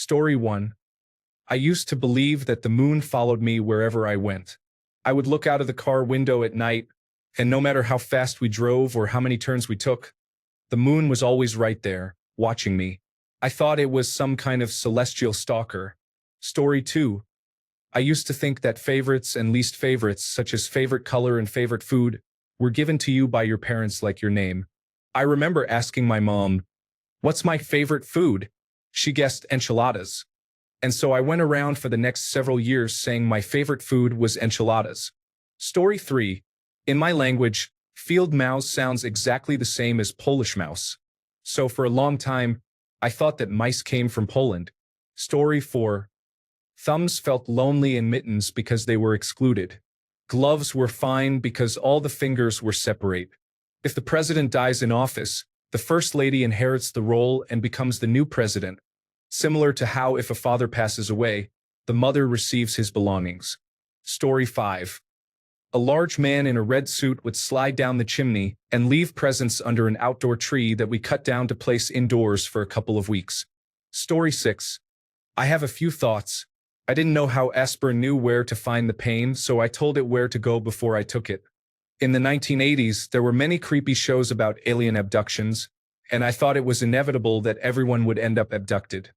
Story 1. I used to believe that the moon followed me wherever I went. I would look out of the car window at night, and no matter how fast we drove or how many turns we took, the moon was always right there, watching me. I thought it was some kind of celestial stalker. Story 2. I used to think that favorites and least favorites, such as favorite color and favorite food, were given to you by your parents like your name. I remember asking my mom, "What's my favorite food?" She guessed enchiladas. And so I went around for the next several years saying my favorite food was enchiladas. Story 3. In my language, field mouse sounds exactly the same as Polish mouse. So for a long time, I thought that mice came from Poland. Story 4. Thumbs felt lonely in mittens because they were excluded. Gloves were fine because all the fingers were separate. If the president dies in office, the first lady inherits the role and becomes the new president, similar to how if a father passes away, the mother receives his belongings. Story 5. A large man in a red suit would slide down the chimney and leave presents under an outdoor tree that we cut down to place indoors for a couple of weeks. Story 6. I have a few thoughts. I didn't know how Esper knew where to find the pain, so I told it where to go before I took it. In the 1980s, there were many creepy shows about alien abductions, and I thought it was inevitable that everyone would end up abducted.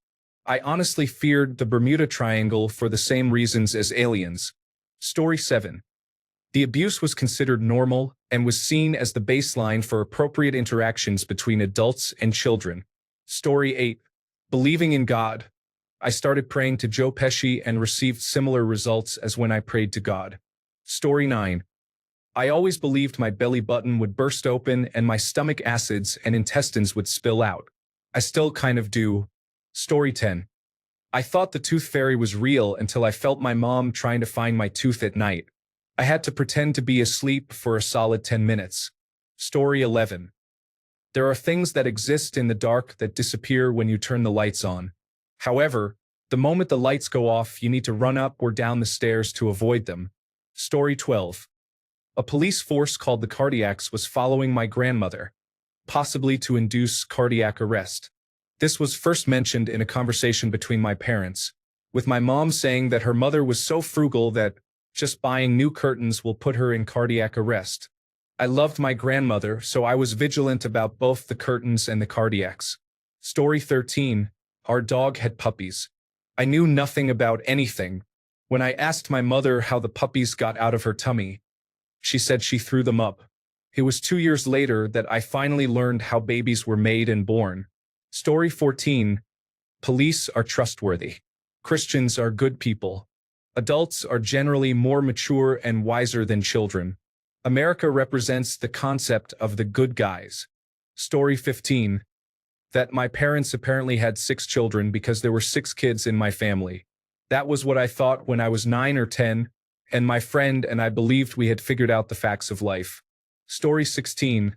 I honestly feared the Bermuda Triangle for the same reasons as aliens. Story 7. The abuse was considered normal and was seen as the baseline for appropriate interactions between adults and children. Story 8. Believing in God. I started praying to Joe Pesci and received similar results as when I prayed to God. Story 9. I always believed my belly button would burst open and my stomach acids and intestines would spill out. I still kind of do. Story 10. I thought the tooth fairy was real until I felt my mom trying to find my tooth at night. I had to pretend to be asleep for a solid 10 minutes. Story 11. There are things that exist in the dark that disappear when you turn the lights on. However, the moment the lights go off, you need to run up or down the stairs to avoid them. Story 12. A police force called the Cardiacs was following my grandmother, possibly to induce cardiac arrest. This was first mentioned in a conversation between my parents, with my mom saying that her mother was so frugal that just buying new curtains will put her in cardiac arrest. I loved my grandmother, so I was vigilant about both the curtains and the cardiacs. Story 13. Our dog had puppies. I knew nothing about anything. When I asked my mother how the puppies got out of her tummy, she said she threw them up. It was 2 years later that I finally learned how babies were made and born. Story 14. Police are trustworthy. Christians are good people. Adults are generally more mature and wiser than children. America represents the concept of the good guys. Story 15. That my parents apparently had 6 children because there were 6 kids in my family. That was what I thought when I was 9 or 10, and my friend and I believed we had figured out the facts of life. Story 16.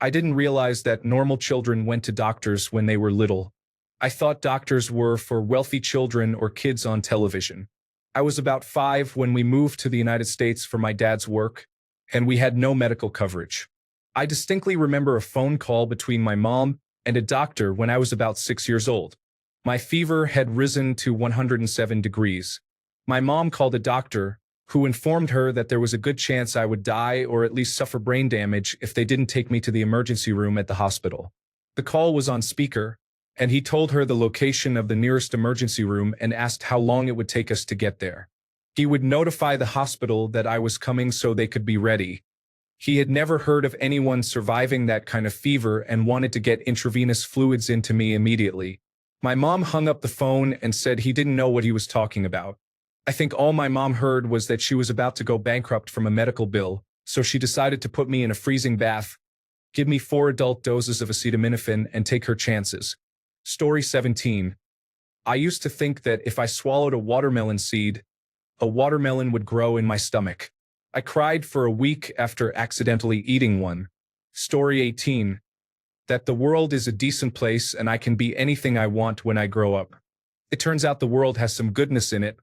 I didn't realize that normal children went to doctors when they were little. I thought doctors were for wealthy children or kids on television. I was about 5 when we moved to the United States for my dad's work, and we had no medical coverage. I distinctly remember a phone call between my mom and a doctor when I was about 6 years old. My fever had risen to 107 degrees. My mom called a doctor, who informed her that there was a good chance I would die or at least suffer brain damage if they didn't take me to the emergency room at the hospital. The call was on speaker, and he told her the location of the nearest emergency room and asked how long it would take us to get there. He would notify the hospital that I was coming so they could be ready. He had never heard of anyone surviving that kind of fever and wanted to get intravenous fluids into me immediately. My mom hung up the phone and said he didn't know what he was talking about. I think all my mom heard was that she was about to go bankrupt from a medical bill, so she decided to put me in a freezing bath, give me 4 adult doses of acetaminophen, and take her chances. Story 17. I used to think that if I swallowed a watermelon seed, a watermelon would grow in my stomach. I cried for a week after accidentally eating one. Story 18. That the world is a decent place and I can be anything I want when I grow up. It turns out the world has some goodness in it,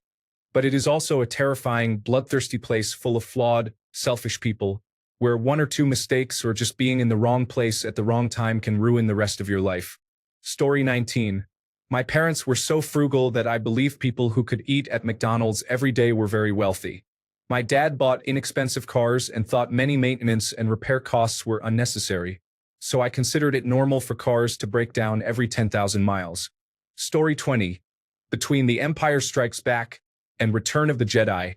but it is also a terrifying, bloodthirsty place full of flawed, selfish people, where 1 or 2 mistakes or just being in the wrong place at the wrong time can ruin the rest of your life. Story 19. My parents were so frugal that I believe people who could eat at McDonald's every day were very wealthy. My dad bought inexpensive cars and thought many maintenance and repair costs were unnecessary, so I considered it normal for cars to break down every 10,000 miles. Story 20. Between The Empire Strikes Back and Return of the Jedi.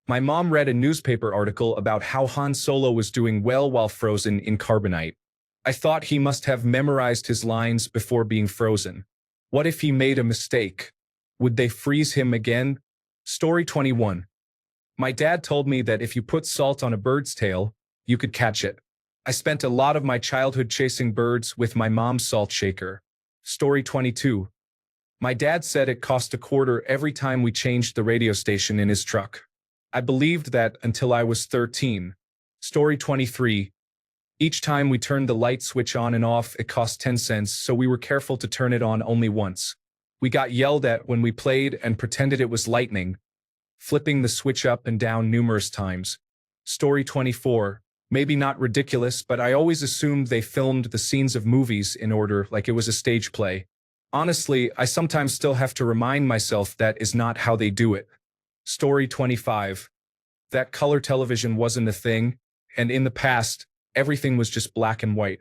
My mom read a newspaper article about how Han Solo was doing well while frozen in carbonite. I thought he must have memorized his lines before being frozen. What if he made a mistake? Would they freeze him again? Story 21. My dad told me that if you put salt on a bird's tail, you could catch it. I spent a lot of my childhood chasing birds with my mom's salt shaker. Story 22. My dad said it cost a quarter every time we changed the radio station in his truck. I believed that until I was 13. Story 23. Each time we turned the light switch on and off, it cost 10 cents, so we were careful to turn it on only once. We got yelled at when we played and pretended it was lightning, flipping the switch up and down numerous times. Story 24. Maybe not ridiculous, but I always assumed they filmed the scenes of movies in order, like it was a stage play. Honestly, I sometimes still have to remind myself that is not how they do it. Story 25. That color television wasn't a thing, and in the past, everything was just black and white.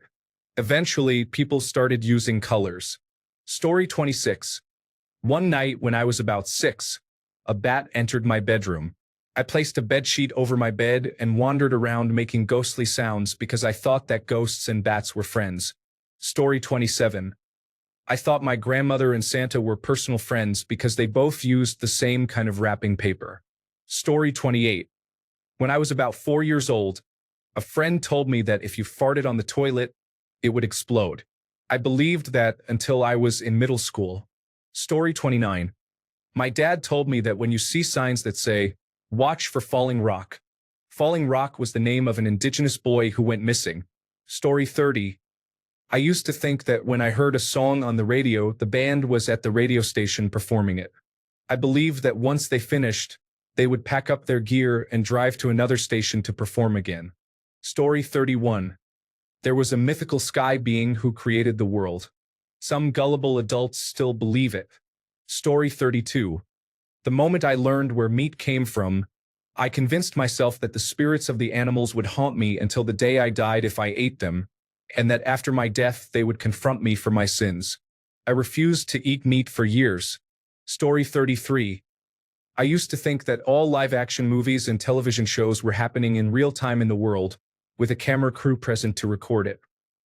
Eventually, people started using colors. Story 26. One night when I was about 6, a bat entered my bedroom. I placed a bedsheet over my bed and wandered around making ghostly sounds because I thought that ghosts and bats were friends. Story 27. I thought my grandmother and Santa were personal friends because they both used the same kind of wrapping paper. Story 28. When I was about 4 years old, a friend told me that if you farted on the toilet, it would explode. I believed that until I was in middle school. Story 29. My dad told me that when you see signs that say, "Watch for Falling Rock," Falling Rock was the name of an indigenous boy who went missing. Story 30. I used to think that when I heard a song on the radio, the band was at the radio station performing it. I believed that once they finished, they would pack up their gear and drive to another station to perform again. Story 31. There was a mythical sky being who created the world. Some gullible adults still believe it. Story 32. The moment I learned where meat came from, I convinced myself that the spirits of the animals would haunt me until the day I died if I ate them, and that after my death they would confront me for my sins. I refused to eat meat for years. Story 33. I used to think that all live-action movies and television shows were happening in real time in the world, with a camera crew present to record it.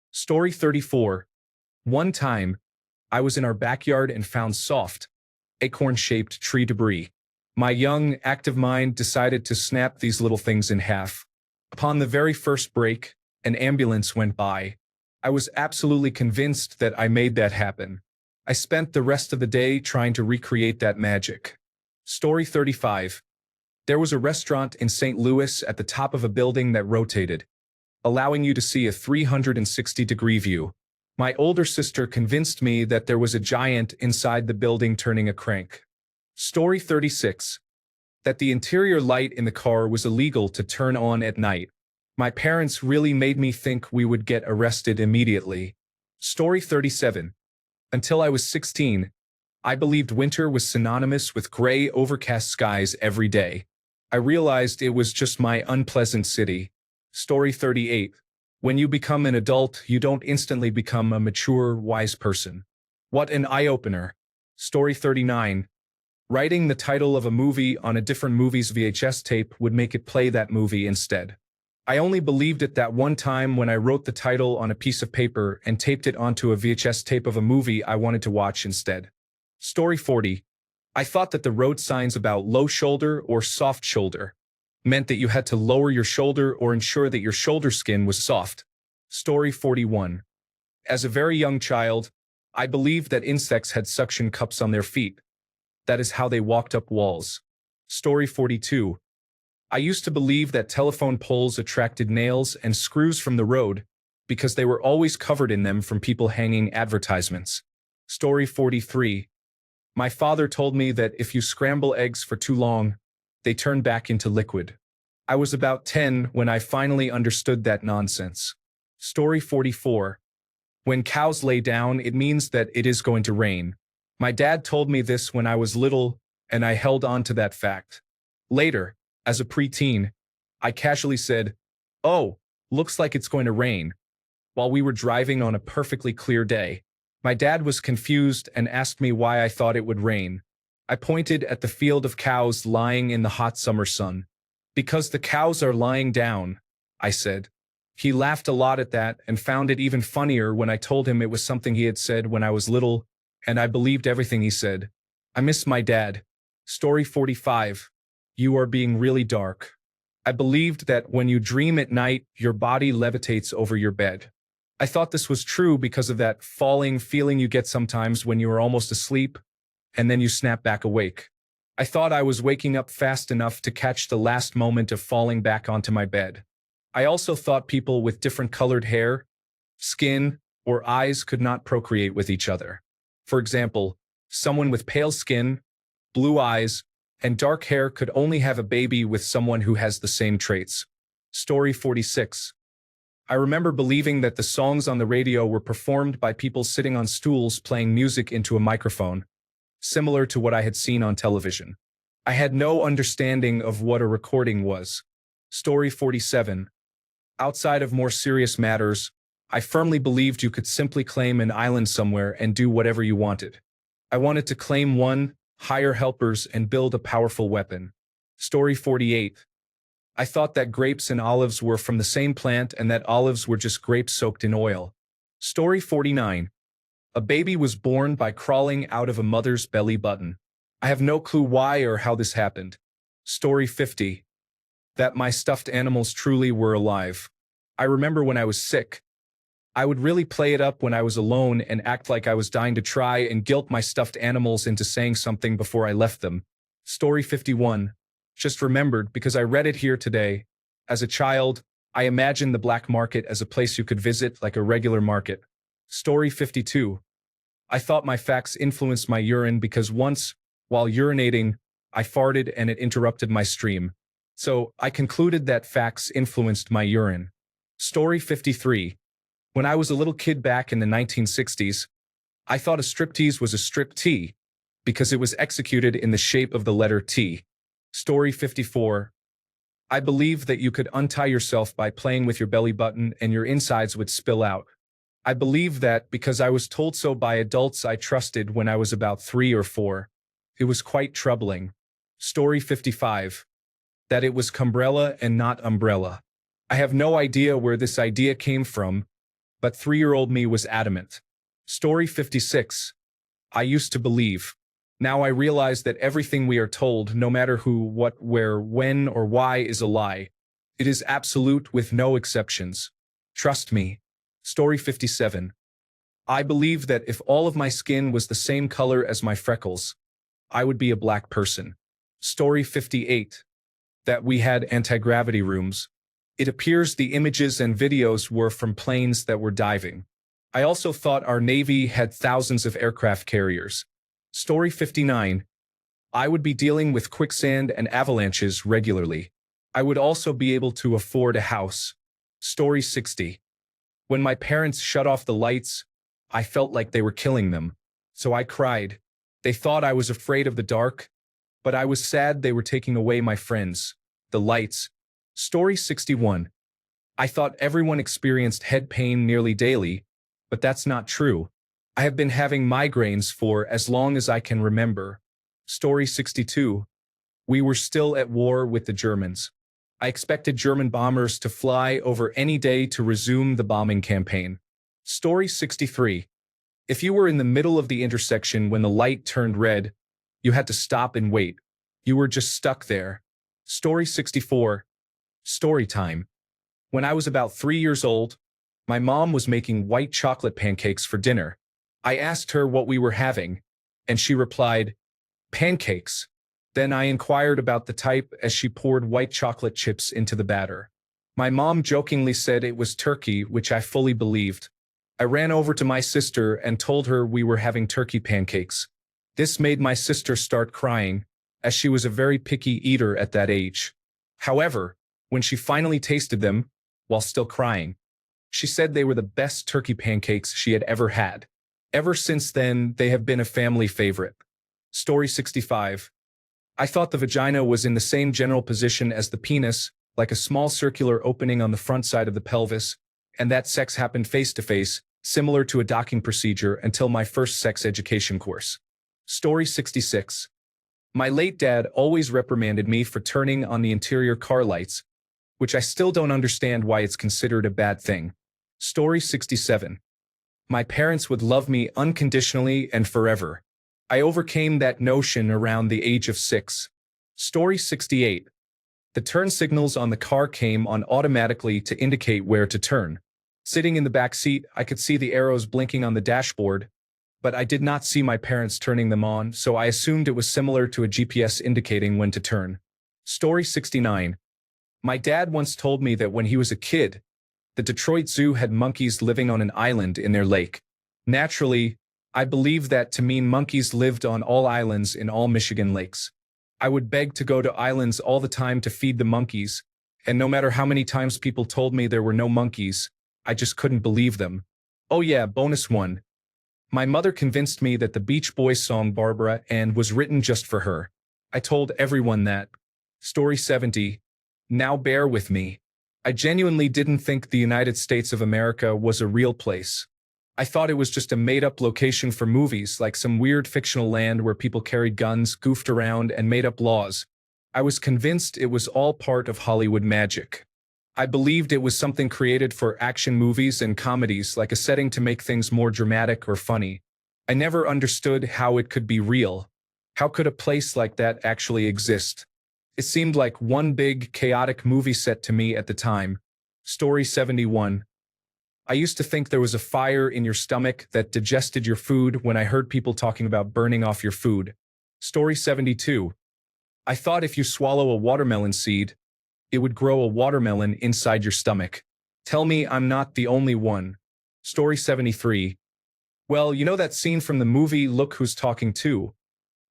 Story 34. One time, I was in our backyard and found soft, acorn-shaped tree debris. My young, active mind decided to snap these little things in half. Upon the very first break, an ambulance went by. I was absolutely convinced that I made that happen. I spent the rest of the day trying to recreate that magic. Story 35. There was a restaurant in St. Louis at the top of a building that rotated, allowing you to see a 360-degree view. My older sister convinced me that there was a giant inside the building turning a crank. Story 36. That the interior light in the car was illegal to turn on at night. My parents really made me think we would get arrested immediately. Story 37. Until I was 16, I believed winter was synonymous with gray, overcast skies every day. I realized it was just my unpleasant city. Story 38. When you become an adult, you don't instantly become a mature, wise person. What an eye-opener. Story 39. Writing the title of a movie on a different movie's VHS tape would make it play that movie instead. I only believed it that one time when I wrote the title on a piece of paper and taped it onto a VHS tape of a movie I wanted to watch instead. Story 40. I thought that the road signs about low shoulder or soft shoulder meant that you had to lower your shoulder or ensure that your shoulder skin was soft. Story 41. As a very young child, I believed that insects had suction cups on their feet. That is how they walked up walls. Story 42. I used to believe that telephone poles attracted nails and screws from the road because they were always covered in them from people hanging advertisements. Story 43. My father told me that if you scramble eggs for too long, they turn back into liquid. I was about 10 when I finally understood that nonsense. Story 44. When cows lay down, it means that it is going to rain. My dad told me this when I was little, and I held on to that fact. Later, as a preteen, I casually said, "Oh, looks like it's going to rain," while we were driving on a perfectly clear day. My dad was confused and asked me why I thought it would rain. I pointed at the field of cows lying in the hot summer sun. "Because the cows are lying down," I said. He laughed a lot at that and found it even funnier when I told him it was something he had said when I was little, and I believed everything he said. I miss my dad. Story 45. You are being really dark. I believed that when you dream at night, your body levitates over your bed. I thought this was true because of that falling feeling you get sometimes when you are almost asleep, and then you snap back awake. I thought I was waking up fast enough to catch the last moment of falling back onto my bed. I also thought people with different colored hair, skin, or eyes could not procreate with each other. For example, someone with pale skin, blue eyes, and dark hair could only have a baby with someone who has the same traits. Story 46. I remember believing that the songs on the radio were performed by people sitting on stools playing music into a microphone, similar to what I had seen on television. I had no understanding of what a recording was. Story 47. Outside of more serious matters, I firmly believed you could simply claim an island somewhere and do whatever you wanted. I wanted to claim one, hire helpers, and build a powerful weapon. Story 48. I thought that grapes and olives were from the same plant and that olives were just grapes soaked in oil. Story 49. A baby was born by crawling out of a mother's belly button. I have no clue why or how this happened. Story 50. That my stuffed animals truly were alive. I remember when I was sick, I would really play it up when I was alone and act like I was dying to try and guilt my stuffed animals into saying something before I left them. Story 51. Just remembered because I read it here today. As a child, I imagined the black market as a place you could visit like a regular market. Story 52. I thought my facts influenced my urine because once, while urinating, I farted and it interrupted my stream. So I concluded that facts influenced my urine. Story 53. When I was a little kid back in the 1960s, I thought a striptease was a strip T because it was executed in the shape of the letter T. Story 54. I believed that you could untie yourself by playing with your belly button and your insides would spill out. I believed that because I was told so by adults I trusted when I was about 3 or 4. It was quite troubling. Story 55. That it was cumbrella and not umbrella. I have no idea where this idea came from, but 3-year-old me was adamant. Story 56. I used to believe. Now I realize that everything we are told, no matter who, what, where, when, or why, is a lie. It is absolute with no exceptions. Trust me. Story 57. I believe that if all of my skin was the same color as my freckles, I would be a black person. Story 58. That we had anti-gravity rooms. It appears the images and videos were from planes that were diving. I also thought our Navy had thousands of aircraft carriers. Story 59. I would be dealing with quicksand and avalanches regularly. I would also be able to afford a house. Story 60. When my parents shut off the lights, I felt like they were killing them. So I cried. They thought I was afraid of the dark, but I was sad they were taking away my friends, the lights. Story 61. I thought everyone experienced head pain nearly daily, but that's not true. I have been having migraines for as long as I can remember. Story 62. We were still at war with the Germans. I expected German bombers to fly over any day to resume the bombing campaign. Story 63. If you were in the middle of the intersection when the light turned red, you had to stop and wait. You were just stuck there. Story 64. Story time. When I was about 3 years old, my mom was making white chocolate pancakes for dinner. I asked her what we were having, and she replied, "Pancakes." Then I inquired about the type as she poured white chocolate chips into the batter. My mom jokingly said it was turkey, which I fully believed. I ran over to my sister and told her we were having turkey pancakes. This made my sister start crying, as she was a very picky eater at that age. However, when she finally tasted them, while still crying, she said they were the best turkey pancakes she had ever had. Ever since then, they have been a family favorite. Story 65. I thought the vagina was in the same general position as the penis, like a small circular opening on the front side of the pelvis, and that sex happened face to face, similar to a docking procedure until my first sex education course. Story 66. My late dad always reprimanded me for turning on the interior car lights, which I still don't understand why it's considered a bad thing. Story 67. My parents would love me unconditionally and forever. I overcame that notion around the age of 6. Story 68. The turn signals on the car came on automatically to indicate where to turn. Sitting in the back seat, I could see the arrows blinking on the dashboard, but I did not see my parents turning them on, so I assumed it was similar to a GPS indicating when to turn. Story 69. My dad once told me that when he was a kid, the Detroit Zoo had monkeys living on an island in their lake. Naturally, I believed that to mean monkeys lived on all islands in all Michigan lakes. I would beg to go to islands all the time to feed the monkeys, and no matter how many times people told me there were no monkeys, I just couldn't believe them. Oh yeah, bonus one. My mother convinced me that the Beach Boys song Barbara Ann was written just for her. I told everyone that. Story 70. Now bear with me. I genuinely didn't think the United States of America was a real place. I thought it was just a made-up location for movies, like some weird fictional land where people carried guns, goofed around, and made up laws. I was convinced it was all part of Hollywood magic. I believed it was something created for action movies and comedies, like a setting to make things more dramatic or funny. I never understood how it could be real. How could a place like that actually exist? It seemed like one big, chaotic movie set to me at the time. Story 71. I used to think there was a fire in your stomach that digested your food when I heard people talking about burning off your food. Story 72. I thought if you swallow a watermelon seed, it would grow a watermelon inside your stomach. Tell me I'm not the only one. Story 73. Well, you know that scene from the movie Look Who's Talking To,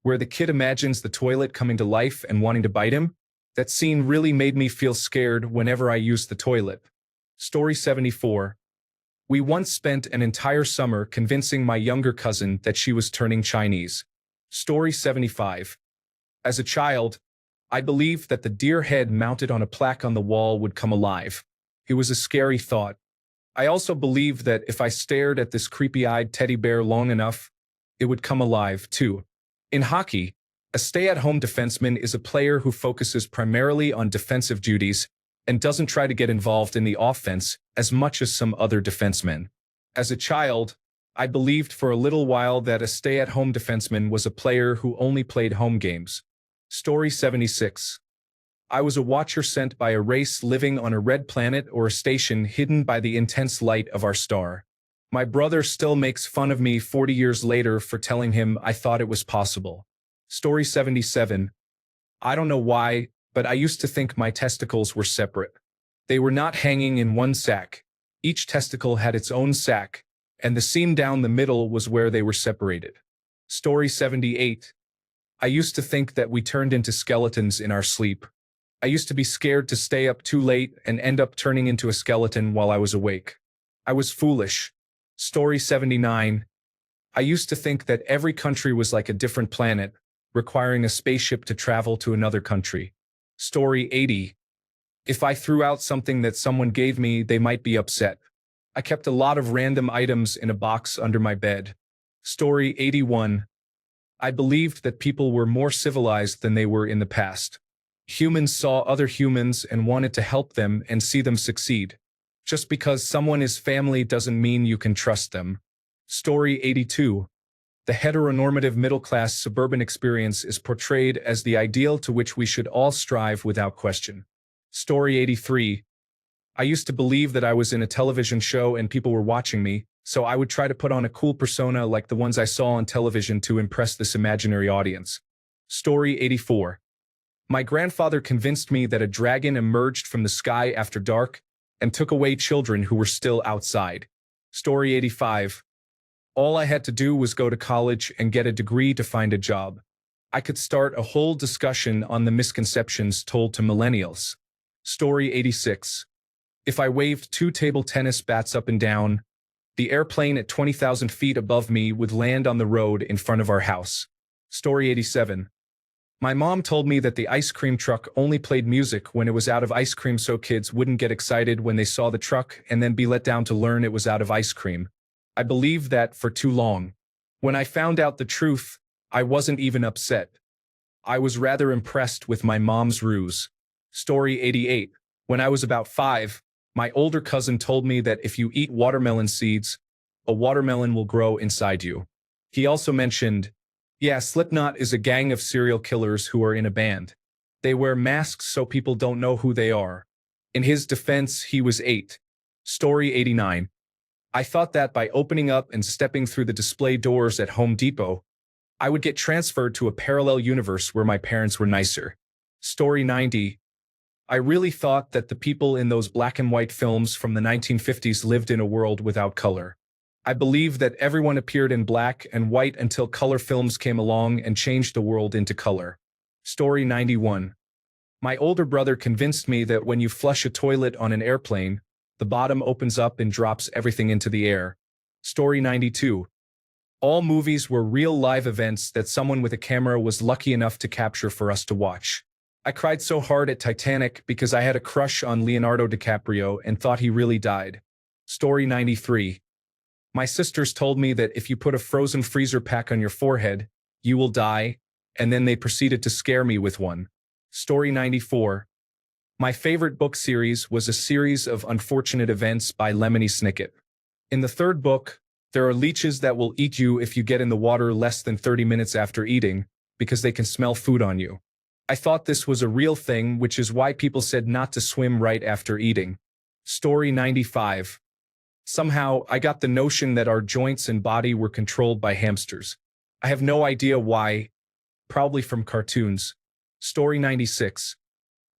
where the kid imagines the toilet coming to life and wanting to bite him? That scene really made me feel scared whenever I used the toilet. Story 74. We once spent an entire summer convincing my younger cousin that she was turning Chinese. Story 75. As a child, I believed that the deer head mounted on a plaque on the wall would come alive. It was a scary thought. I also believed that if I stared at this creepy-eyed teddy bear long enough, it would come alive too. In hockey, a stay-at-home defenseman is a player who focuses primarily on defensive duties and doesn't try to get involved in the offense as much as some other defensemen. As a child, I believed for a little while that a stay-at-home defenseman was a player who only played home games. Story 76. I was a watcher sent by a race living on a red planet or a station hidden by the intense light of our star. My brother still makes fun of me 40 years later for telling him I thought it was possible. Story 77. I don't know why, but I used to think my testicles were separate. They were not hanging in one sack. Each testicle had its own sack, and the seam down the middle was where they were separated. Story 78. I used to think that we turned into skeletons in our sleep. I used to be scared to stay up too late and end up turning into a skeleton while I was awake. I was foolish. Story 79. I used to think that every country was like a different planet, requiring a spaceship to travel to another country. Story 80. If I threw out something that someone gave me, they might be upset. I kept a lot of random items in a box under my bed. Story 81. I believed that people were more civilized than they were in the past. Humans saw other humans and wanted to help them and see them succeed. Just because someone is family doesn't mean you can trust them. Story 82. The heteronormative middle-class suburban experience is portrayed as the ideal to which we should all strive without question. Story 83. I used to believe that I was in a television show and people were watching me, so I would try to put on a cool persona like the ones I saw on television to impress this imaginary audience. Story 84. My grandfather convinced me that a dragon emerged from the sky after dark and took away children who were still outside. Story 85. All I had to do was go to college and get a degree to find a job. I could start a whole discussion on the misconceptions told to millennials. Story 86. If I waved 2 table tennis bats up and down, The airplane at 20,000 feet above me would land on the road in front of our house. Story 87. My mom told me that the ice cream truck only played music when it was out of ice cream so kids wouldn't get excited when they saw the truck and then be let down to learn it was out of ice cream. I believed that for too long. When I found out the truth, I wasn't even upset. I was rather impressed with my mom's ruse. Story 88. When I was about 5, my older cousin told me that if you eat watermelon seeds, a watermelon will grow inside you. He also mentioned, yeah, Slipknot is a gang of serial killers who are in a band. They wear masks so people don't know who they are. In his defense, he was 8. Story 89. I thought that by opening up and stepping through the display doors at Home Depot, I would get transferred to a parallel universe where my parents were nicer. Story 90. I really thought that the people in those black and white films from the 1950s lived in a world without color. I believed that everyone appeared in black and white until color films came along and changed the world into color. Story 91. My older brother convinced me that when you flush a toilet on an airplane, the bottom opens up and drops everything into the air. Story 92. All movies were real live events that someone with a camera was lucky enough to capture for us to watch. I cried so hard at Titanic because I had a crush on Leonardo DiCaprio and thought he really died. Story 93. My sisters told me that if you put a frozen freezer pack on your forehead, you will die, and then they proceeded to scare me with one. Story 94. My favorite book series was a series of unfortunate events by Lemony Snicket. In the third book, there are leeches that will eat you if you get in the water less than 30 minutes after eating, because they can smell food on you. I thought this was a real thing, which is why people said not to swim right after eating. Story 95. Somehow, I got the notion that our joints and body were controlled by hamsters. I have no idea why, probably from cartoons. Story 96.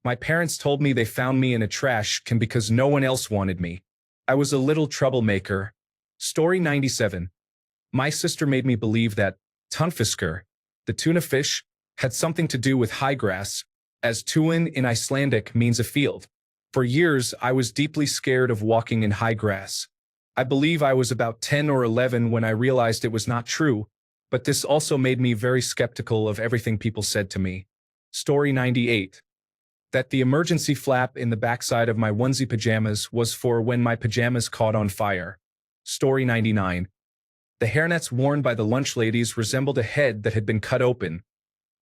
My parents told me they found me in a trash can because no one else wanted me. I was a little troublemaker. Story 97. My sister made me believe that tunfiskar, the tuna fish, had something to do with high grass, as tuin in Icelandic means a field. For years, I was deeply scared of walking in high grass. I believe I was about 10 or 11 when I realized it was not true, but this also made me very skeptical of everything people said to me. Story 98. That the emergency flap in the backside of my onesie pajamas was for when my pajamas caught on fire. Story 99. The hairnets worn by the lunch ladies resembled a head that had been cut open,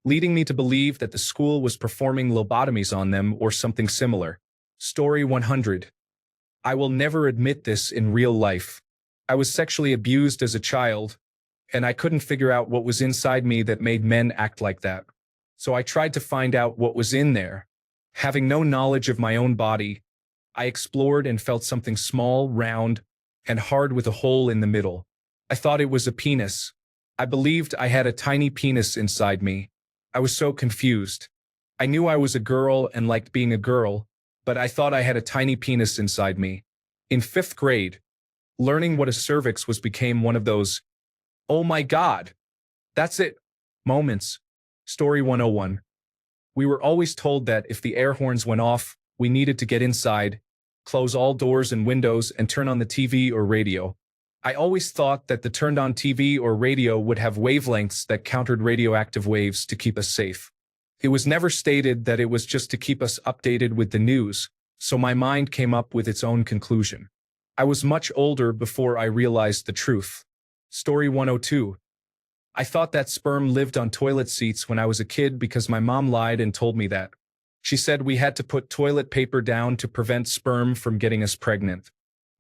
leading me to believe that the school was performing lobotomies on them or something similar. Story 100. I will never admit this in real life. I was sexually abused as a child, and I couldn't figure out what was inside me that made men act like that. So I tried to find out what was in there. Having no knowledge of my own body, I explored and felt something small, round, and hard with a hole in the middle. I thought it was a penis. I believed I had a tiny penis inside me. I was so confused. I knew I was a girl and liked being a girl, but I thought I had a tiny penis inside me. In 5th grade, learning what a cervix was became one of those, oh my God, that's it, moments. Story 101. We were always told that if the air horns went off, we needed to get inside, close all doors and windows, and turn on the TV or radio. I always thought that the turned-on TV or radio would have wavelengths that countered radioactive waves to keep us safe. It was never stated that it was just to keep us updated with the news, so my mind came up with its own conclusion. I was much older before I realized the truth. Story 102. I thought that sperm lived on toilet seats when I was a kid because my mom lied and told me that. She said we had to put toilet paper down to prevent sperm from getting us pregnant.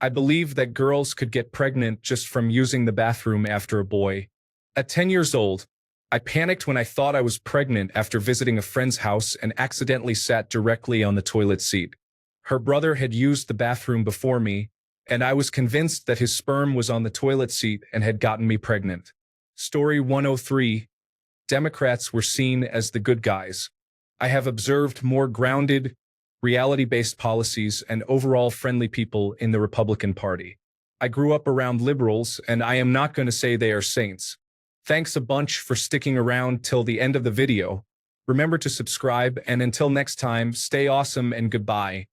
I believed that girls could get pregnant just from using the bathroom after a boy. At 10 years old, I panicked when I thought I was pregnant after visiting a friend's house and accidentally sat directly on the toilet seat. Her brother had used the bathroom before me, and I was convinced that his sperm was on the toilet seat and had gotten me pregnant. Story 103. Democrats were seen as the good guys. I have observed more grounded, reality-based policies and overall friendly people in the Republican Party. I grew up around liberals, and I am not going to say they are saints. Thanks a bunch for sticking around till the end of the video. Remember to subscribe, and until next time, stay awesome and goodbye.